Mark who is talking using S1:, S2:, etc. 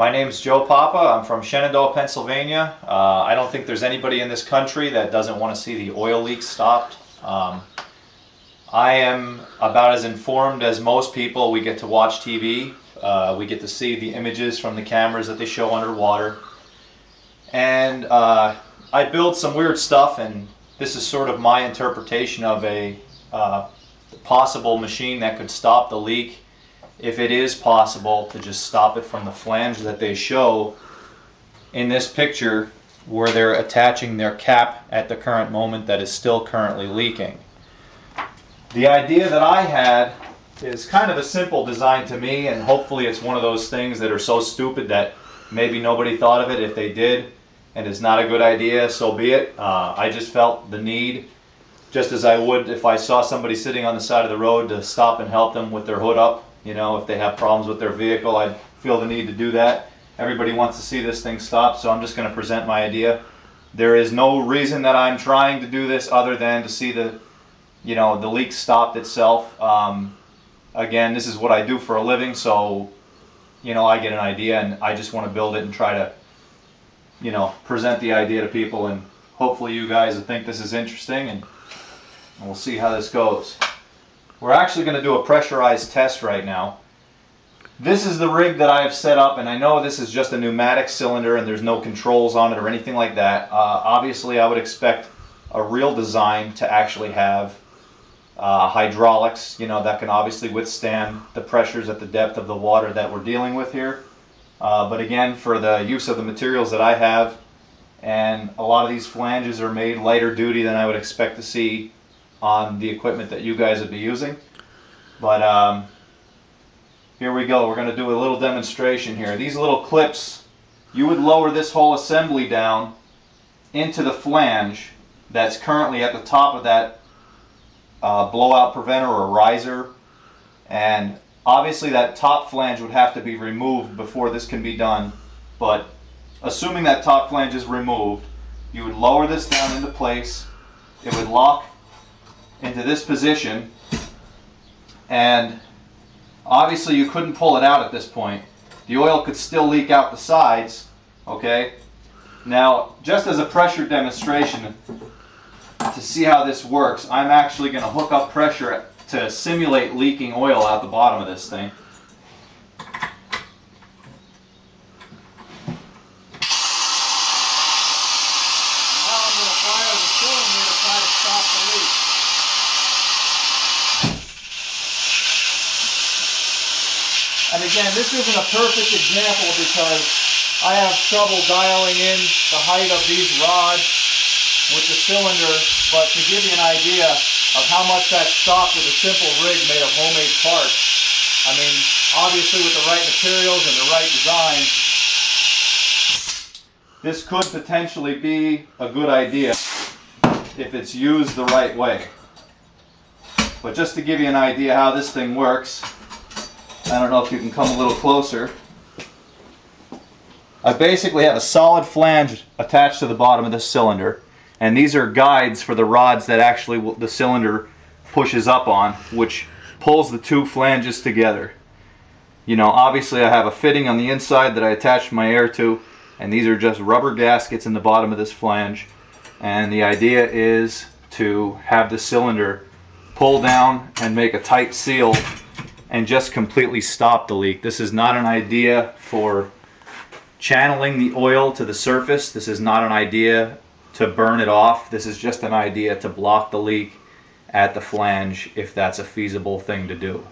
S1: My name is Joe Papa. I'm from Shenandoah, Pennsylvania. I don't think there's anybody in this country that doesn't want to see the oil leaks stopped. I am about as informed as most people. We get to watch TV. We get to see the images from the cameras that they show underwater. And I build some weird stuff, and this is sort of my interpretation of a possible machine that could stop the leak, if it is possible to just stop it from the flange that they show in this picture, where they're attaching their cap at the current moment that is still currently leaking. The idea that I had is kind of a simple design to me, and hopefully it's one of those things that are so stupid that maybe nobody thought of it. If they did and it's not a good idea, so be it. I just felt the need, just as I would if I saw somebody sitting on the side of the road, to stop and help them with their hood up. You know, if they have problems with their vehicle, I'd feel the need to do that. Everybody wants to see this thing stop, so I'm just going to present my idea. There is no reason that I'm trying to do this other than to see the leak stopped itself. Again, this is what I do for a living, so I get an idea and I just want to build it and try to present the idea to people, and hopefully you guys will think this is interesting, and we'll see how this goes. We're actually going to do a pressurized test right now. This is the rig that I have set up, and I know this is just a pneumatic cylinder and there's no controls on it or anything like that. Obviously I would expect a real design to actually have hydraulics, that can obviously withstand the pressures at the depth of the water that we're dealing with here. But again, for the use of the materials that I have, and a lot of these flanges are made lighter duty than I would expect to see on the equipment that you guys would be using. But here we go. We're going to do a little demonstration here. These little clips, you would lower this whole assembly down into the flange that's currently at the top of that blowout preventer or riser, and obviously that top flange would have to be removed before this can be done. But assuming that top flange is removed, you would lower this down into place. It would lock into this position, and obviously you couldn't pull it out at this point. The oil could still leak out the sides. Okay, now just as a pressure demonstration to see how this works, I'm actually going to hook up pressure to simulate leaking oil out the bottom of this thing. And again, this isn't a perfect example because I have trouble dialing in the height of these rods with the cylinder, but to give you an idea of how much that stopped with a simple rig made of homemade parts. I mean, obviously with the right materials and the right design, this could potentially be a good idea if it's used the right way. But just to give you an idea how this thing works, I don't know if you can come a little closer. I basically have a solid flange attached to the bottom of this cylinder, and these are guides for the rods that actually the cylinder pushes up on, which pulls the two flanges together. Obviously I have a fitting on the inside that I attach my air to, and these are just rubber gaskets in the bottom of this flange, and the idea is to have the cylinder pull down and make a tight seal and just completely stop the leak. This is not an idea for channeling the oil to the surface. This is not an idea to burn it off. This is just an idea to block the leak at the flange, if that's a feasible thing to do.